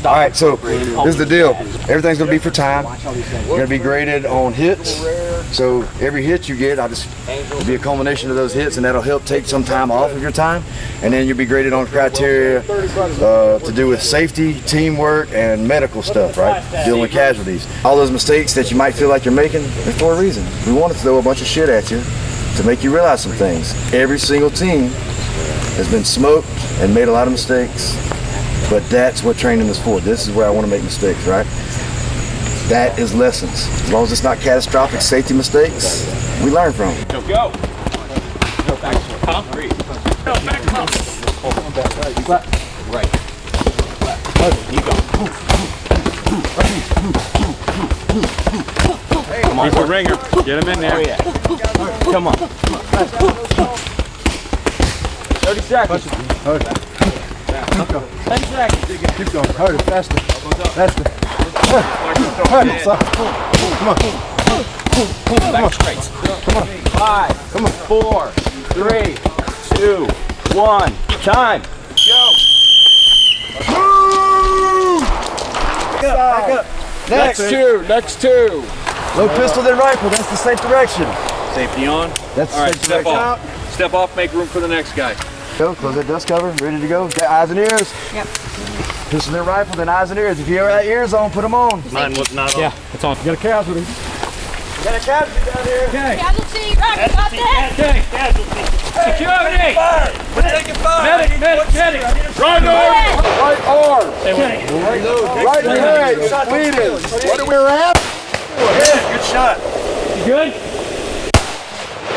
All right, so this is the deal. Everything's gonna be for time. You're gonna be graded on hits. So every hit you get, it'll be a culmination of those hits, and that'll help take some time off of your time. And then you'll be graded on criteria to do with safety, teamwork, and medical stuff, right? Dealing with casualties. All those mistakes that you might feel like you're making, they're for a reason. We want to throw a bunch of shit at you to make you realize some things. Every single team has been smoked and made a lot of mistakes, but that's what training is for. This is where I want to make mistakes, right? That is lessons. As long as it's not catastrophic safety mistakes, we learn from them. Go. Go back to pump. Go back pump. Right. You go. He's the ringer. Get him in there. Oh, yeah. Come on. 30 seconds. 30 seconds. Keep going. Harder, faster. Faster. Harder, come on. Back straight. Come on. 5, 4, 3, 2, 1. Time. Go. Back up. Next two. Low pistol, then rifle. That's the safe direction. Safety on. That's all right. the Step off. Step off. Make room for the next guy. Go. Close that dust cover. Ready to go. Got eyes and ears. Yep. Pistol, then rifle, then eyes and ears. If you ever have ears on, put them on. Mine was not on. Yeah, it's on. You got a casualty. Got a casualty down here. Okay. Casualty, right, got that. Okay. Security. We're taking fire. Medic. Right arm. Right arm. Okay. Right leg. Bleeding. What are we at? Good shot. You good?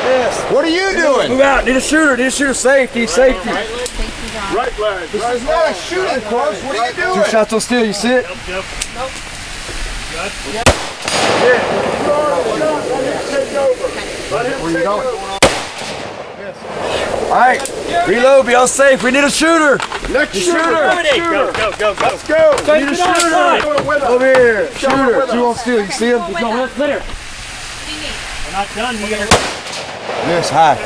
Yes. What are you doing? Move out. Need a shooter. Safety. Right leg. This is not a shooting course. What are you doing? 2 shots on steel. You see it? Nope. Where are you going? All right. Reload. Be all safe. We need a shooter. Next shooter. Go. Let's go. We need a shooter. Over here. Shooter. 2 on steel. You see him? He's going left clear. We're not done here. Yes. High.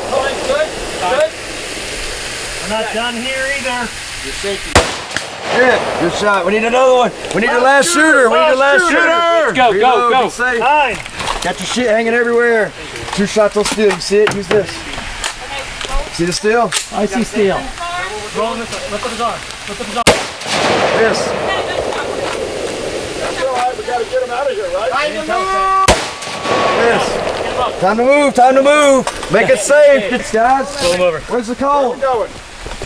We're not done here either. Yeah. Good shot. We need another one. We need the last shooter. Let's go. Reload, be safe. Fine. Got your shit hanging everywhere. 2 shots on steel. You see it? Use this. See the steel? I see steel. Roll this up. Lift up his arm. Yes. That's all right. We gotta get him out of here, right? Yes. Time to move. Make it safe, guys. Pull him over. Where's the cone?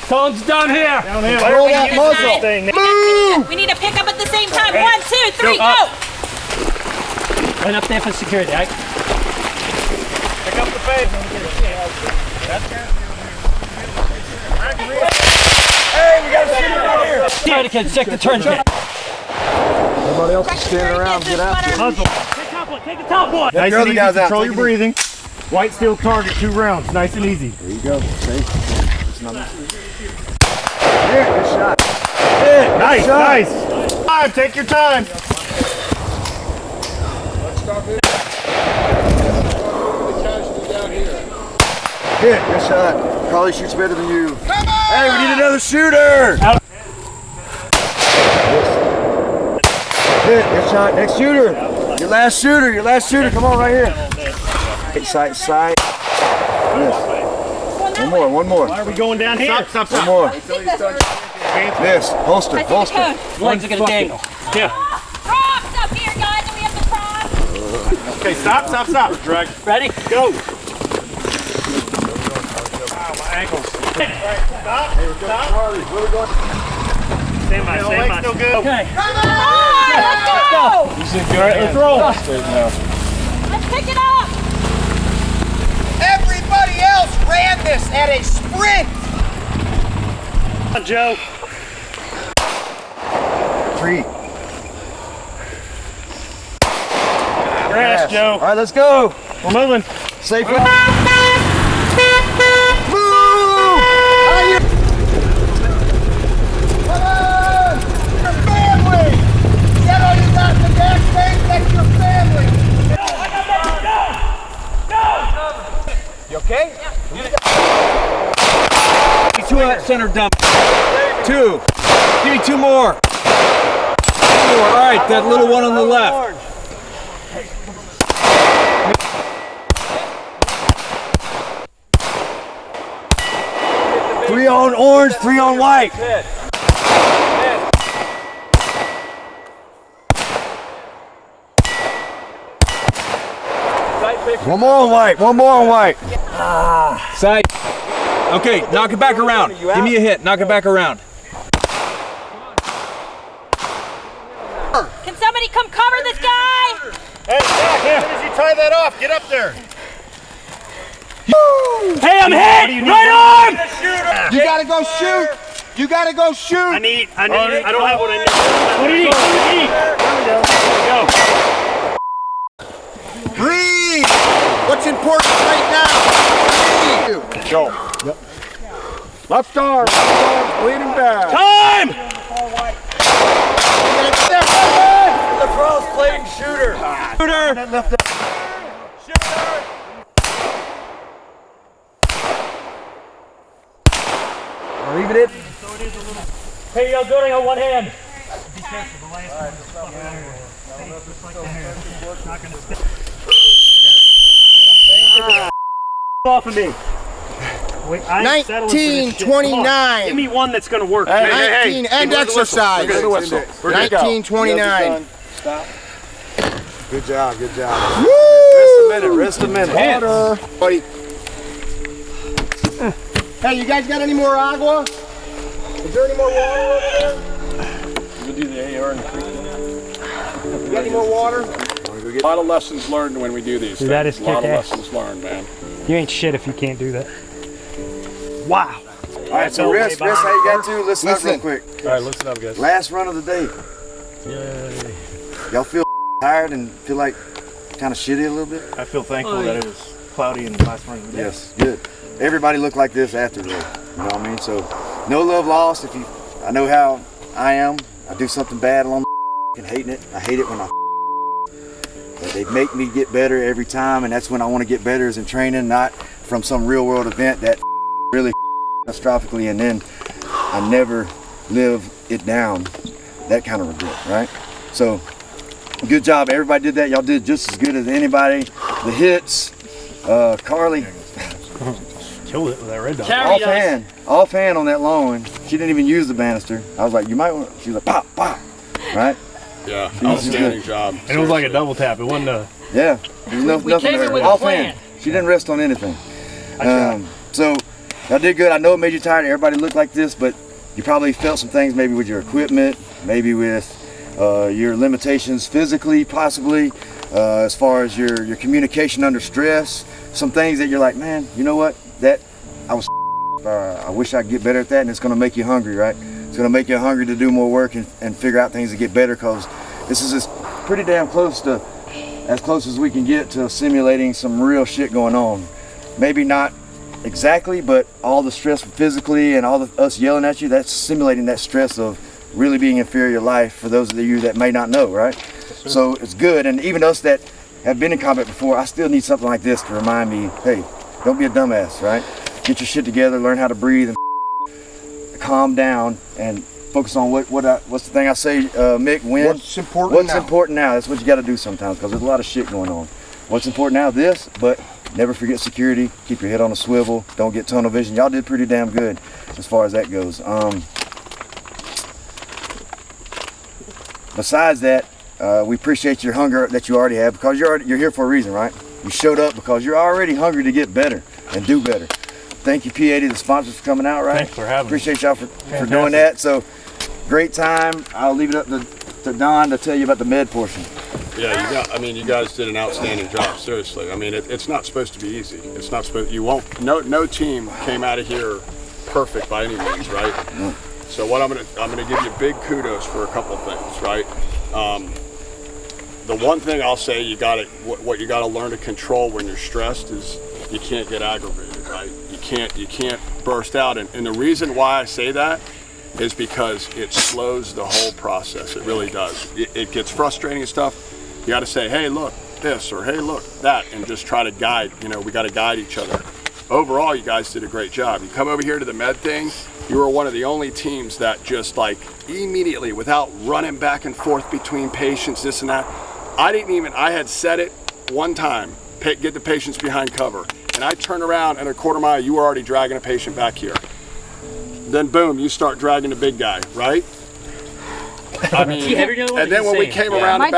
Cone's down here. Roll that muzzle. Move! We need to pick up at the same time. 1, 2, 3, go! Right up there for security, right? Pick up the pace. Hey, we got a shooter right here. Security kids, check the turn kit. Everybody else is standing around. Get out there. Muzzle. Take the top one. Nice and easy. Control your breathing. White steel target, 2 rounds. Nice and easy. There you go. Safe. Here, good shot. Yeah, Nice. 5. Take your time. Hit, good shot. Probably shoots better than you. Come on! Hey, we need another shooter. Hit, good shot. Next shooter. Your last shooter. Come on, right here. Hit sight. Yes. One more. Why are we going down here? Stop. One more. Yes, holster. Legs are gonna dangle. Yeah. Props up here, guys, and we have the props. Okay, stop. Drag. Ready? Go. Ow, my ankles. Stop. Stand by. Still good. Okay. Come on, let's go! Let's roll. Let's pick it up! Everybody else ran this at a sprint. Come on, Joe. 3. Grass, Joe. All right, let's go. We're moving. Safely. Move! Come on! Your family! Get all you got in the back face, that's your family! You okay? Yeah. 2 at center dump. 2. Give me 2 more. right, that little one on the left. Three on orange, 3 on white. One more on white, one more on white. Sight. Okay, knock it back around. Give me a hit, knock it back around. Can somebody come cover this guy? Hey, Zach, as soon as you tie that off, get up there. Hey, I'm hit! Right arm! You gotta go shoot. You gotta go shoot. I don't have what I need. What do you need? There we go. Breathe. What's important right now? Breathe. Go. Yep. Left arm, bleeding back. Time! The cross playing shooter. Shooter! Leaving it. Hey, yo, Gooding on one hand. Off of me. Wait, 1929. Give me one that's gonna work. 19 and exercise. 1929. Stop. Good job, good job. Woo! Rest a minute. Water. Buddy. Hey, you guys got any more agua? Is there any more water over there? We'll do the AR and the creek. You got any more water? A lot of lessons learned when we do these things. that is a lot of kick-ass. lessons learned, man. You ain't shit if you can't do that. Wow. All right, so rest how you got to. Listen up real quick. All right, listen up, guys. Last run of the day. Y'all feel tired and feel like kind of shitty a little bit? I feel thankful that it was cloudy and last run of the day. Yes, good. Everybody looked like this after the day. You know what I mean? So, no love lost. I know how I am. I do something bad along the hating it. I hate it when but they make me get better every time, and that's when I want to get better is in training, not from some real world event that really catastrophically, and then I never live it down. That kind of regret, right? So, good job. Everybody did that. Y'all did just as good as anybody. The hits, Carly. Killed it with that red dot. Off hand on that long one. She didn't even use the banister. I was like, you might want. She was like, pop, pop, right? Yeah, outstanding job. And it was like a double tap. It wasn't a. Yeah, there's nothing there. Off hand. She didn't rest on anything. So y'all did good. I know it made you tired. Everybody looked like this, but you probably felt some things maybe with your equipment, maybe with your limitations physically, possibly, as far as your communication under stress. Some things that you're like, man, you know what? That I was. I wish I could get better at that, and it's going to make you hungry, right? It's going to make you hungry to do more work and figure out things to get better, because this is just pretty damn close to, as close as we can get to simulating some real shit going on. Maybe not exactly, but all the stress physically and all the us yelling at you, that's simulating that stress of really being inferior life for those of you that may not know, right? So it's good, and even us that have been in combat before, I still need something like this to remind me, hey, don't be a dumbass, right? Get your shit together, learn how to breathe, and calm down, and focus on what's the thing I say, Mick, when? What's important now? Important now. That's what you got to do sometimes, because there's a lot of shit going on. What's important now? This, but never forget security. Keep your head on a swivel. Don't get tunnel vision. Y'all did pretty damn good as far as that goes. Besides that, we appreciate your hunger that you already have, because you're here for a reason, right? You showed up because you're already hungry to get better and do better. Thank you, P80, the sponsors, for coming out, right? Thanks for having me. Appreciate y'all for doing that. So, great time. I'll leave it up to Don to tell you about the med portion. Yeah, you guys did an outstanding job. Seriously, I mean, it's not supposed to be easy. It's not supposed. You won't. No team came out of here perfect by any means, right? So what I'm gonna give you big kudos for a couple things, right? The one thing I'll say what you gotta learn to control when you're stressed is you can't get aggravated, right? You can't burst out, and the reason why I say that is because it slows the whole process. It really does. It gets frustrating and stuff. You got to say, hey, look this, or hey, look that, and just try to guide. We got to guide each other. Overall, you guys did a great job. You come over here to the med thing, you were one of the only teams that just like immediately, without running back and forth between patients, this and that. I had said it one time, get the patients behind cover. And I turn around and a quarter mile, you were already dragging a patient back here. Then boom, you start dragging the big guy, right? I mean, and then when we came around the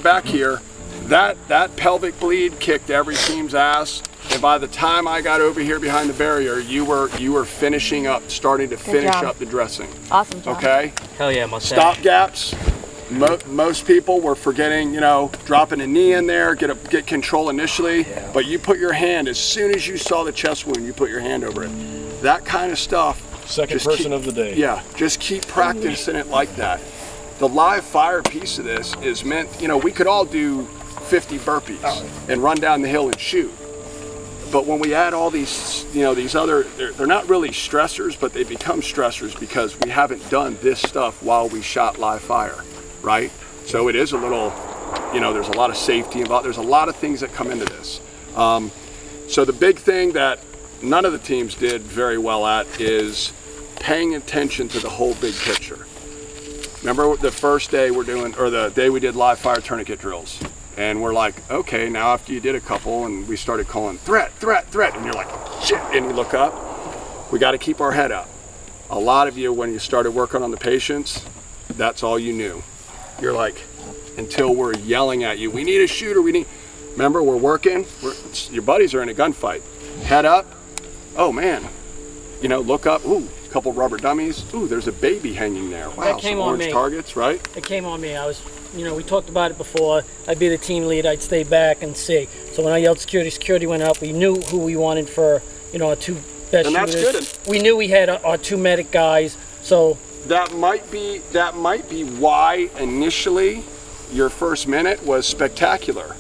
back here, that pelvic bleed kicked every team's ass. And by the time I got over here behind the barrier, you were finishing up, starting to finish up the dressing. Awesome job. Okay? Hell yeah, Mustache. Stop gaps. Most people were forgetting, you know, dropping a knee in there, get control initially. Yeah. But you put your hand, as soon as you saw the chest wound, you put your hand over it. That kind of stuff. Second person of the day. Yeah, just keep practicing it like that. The live fire piece of this is meant, you know, we could all do 50 burpees and run down the hill and shoot. But when we add all these, you know, these other, they're not really stressors, but they become stressors because we haven't done this stuff while we shot live fire, right? So it is a little, you know, there's a lot of safety involved. There's a lot of things that come into this. So the big thing that none of the teams did very well at is paying attention to the whole big picture. Remember the first day we're doing, or the day we did live fire tourniquet drills? And we're like, okay, now after you did a couple and we started calling threat, threat, threat, and you're like, shit, and you look up, we got to keep our head up. A lot of you, when you started working on the patients, that's all you knew. You're like, until we're yelling at you, we need a shooter, remember, we're working, your buddies are in a gunfight. Head up, oh man, you know, look up, ooh, a couple rubber dummies, ooh, there's a baby hanging there. Wow, that came some on orange me. Targets, right? It came on me. I was, you know, we talked about it before. I'd be the team lead, I'd stay back and see. So when I yelled security went up. We knew who we wanted for, you know, our two best and shooters. That's good. We knew we had our two medic guys, so. That might be why initially your first minute was spectacular.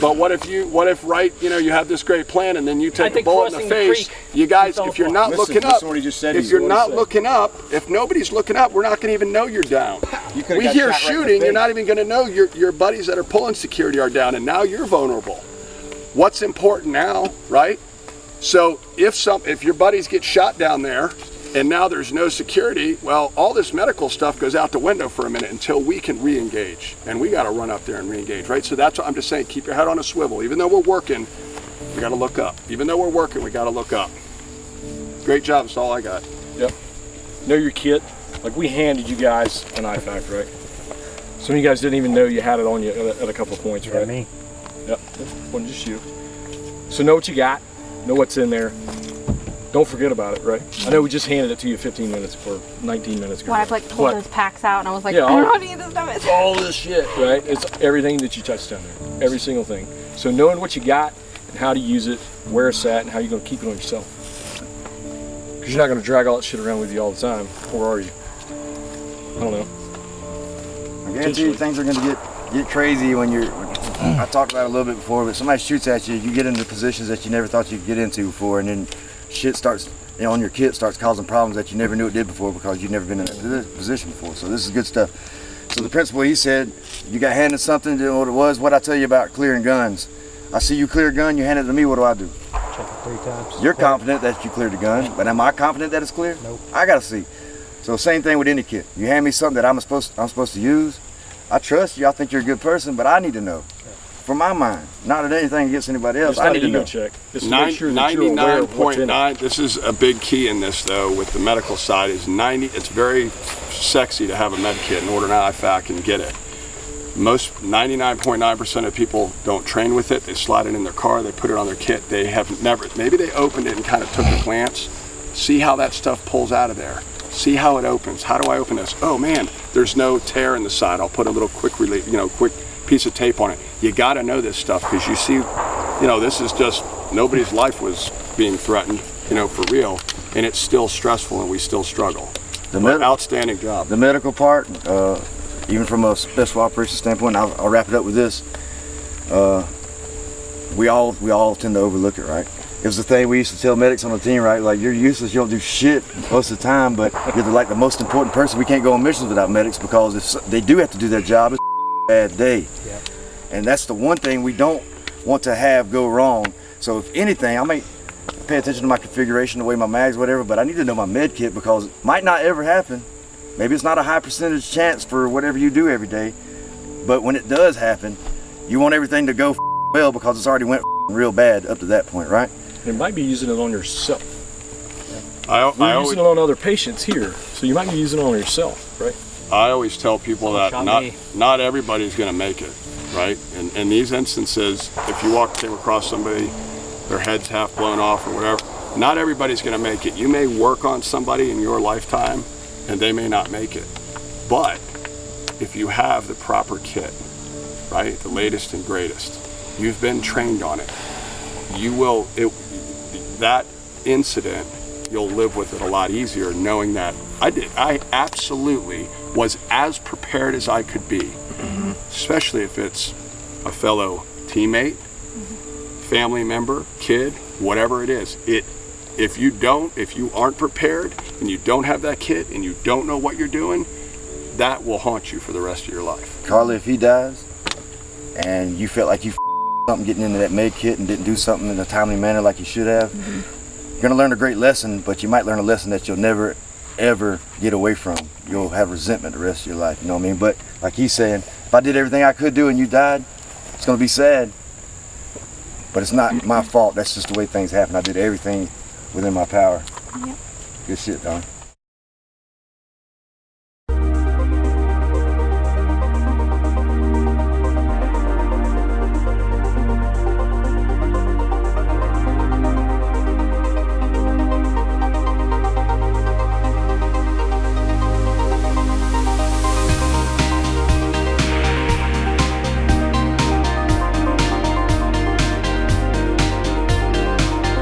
But what if you know, you have this great plan and then you take a bullet in the face? You guys, if you're not looking up, if nobody's looking up, we're not going to even know you're down. We hear shooting, you're not even going to know your buddies that are pulling security are down, and now you're vulnerable. What's important now, right? So if your buddies get shot down there, and now there's no security, well, all this medical stuff goes out the window for a minute until we can re-engage. And we got to run up there and re-engage, right? So that's what I'm just saying, keep your head on a swivel. Even though we're working, we got to look up. Even though we're working, we got to look up. Great job, that's all I got. Yep. Know your kit. Like we handed you guys an IFAC, right? Some of you guys didn't even know you had it on you at a couple of points, right? Me. Yep, wasn't just you. So know what you got, know what's in there. Don't forget about it, right? I know we just handed it to you 15 minutes or 19 minutes ago. When I like pulled those packs out and I was like, yeah, I don't know how to use this stuff. All this shit, right? It's everything that you touched down there, every single thing. So knowing what you got and how to use it, where it's at, and how you're going to keep it on yourself. Because you're not going to drag all that shit around with you all the time, or are you? I don't know. I guarantee you things are going to get crazy when you're. I talked about it a little bit before, but somebody shoots at you, you get into positions that you never thought you could get into before, and then shit starts, you know, on your kit starts causing problems that you never knew it did before because you've never been in that position before. So this is good stuff. So the principal, he said, you got handed something, to what it was, what I tell you about clearing guns. I see you clear a gun, you hand it to me, what do I do? Check it 3 times. You're confident that you cleared the gun, but am I confident that it's clear? Nope. I gotta see. So same thing with any kit. You hand me something that I'm supposed to use. I trust you, I think you're a good person, but I need to know. From my mind, not at anything against anybody else. I need to know. Check. Just to make sure that you're aware of what's in it. 99.9. This is a big key in this though. With the medical side, is 90. It's very sexy to have a med kit and order an IFAC and get it. Most 99.9% of people don't train with it. They slide it in their car. They put it on their kit. They have never. Maybe they opened it and kind of took a glance. See how that stuff pulls out of there. See how it opens. How do I open this? Oh man, there's no tear in the side. I'll put a little quick piece of tape on it. You got to know this stuff because you see, you know, this is just nobody's life was being threatened, you know, for real, and it's still stressful and we still struggle. Outstanding job. The medical part, even from a special operations standpoint, I'll wrap it up with this. We all tend to overlook it, right? It was the thing we used to tell medics on the team, right? Like, you're useless, you don't do shit most of the time, but you're the most important person. We can't go on missions without medics because if they do have to do their job, it's a bad day. And that's the one thing we don't want to have go wrong. So if anything, pay attention to my configuration, the way my mags, whatever, but I need to know my med kit because it might not ever happen. Maybe it's not a high percentage chance for whatever you do every day, but when it does happen, you want everything to go well because it's already went real bad up to that point, right? It might be using it on yourself. I We're always, using it on other patients here, so you might be using it on yourself, right? I always tell people that shot me. not everybody's going to make it, right? And in these instances, if you came across somebody, their head's half blown off or whatever, not everybody's going to make it. You may work on somebody in your lifetime, and they may not make it. But if you have the proper kit, right, the latest and greatest, you've been trained on it, you will, that incident, you'll live with it a lot easier knowing that I absolutely was as prepared as I could be, especially if it's a fellow teammate, family member, kid, whatever it is. If you aren't prepared and you don't have that kit and you don't know what you're doing, that will haunt you for the rest of your life. Carly, if he dies and you felt like you something getting into that med kit and didn't do something in a timely manner like you should have, you're gonna learn a great lesson, but you might learn a lesson that you'll never ever get away from. You'll have resentment the rest of your life, you know what I mean? But like he's saying, if I did everything I could do and you died, it's gonna be sad, but it's not my fault. That's just the way things happen. I did everything within my power. Yep. Good shit, Don.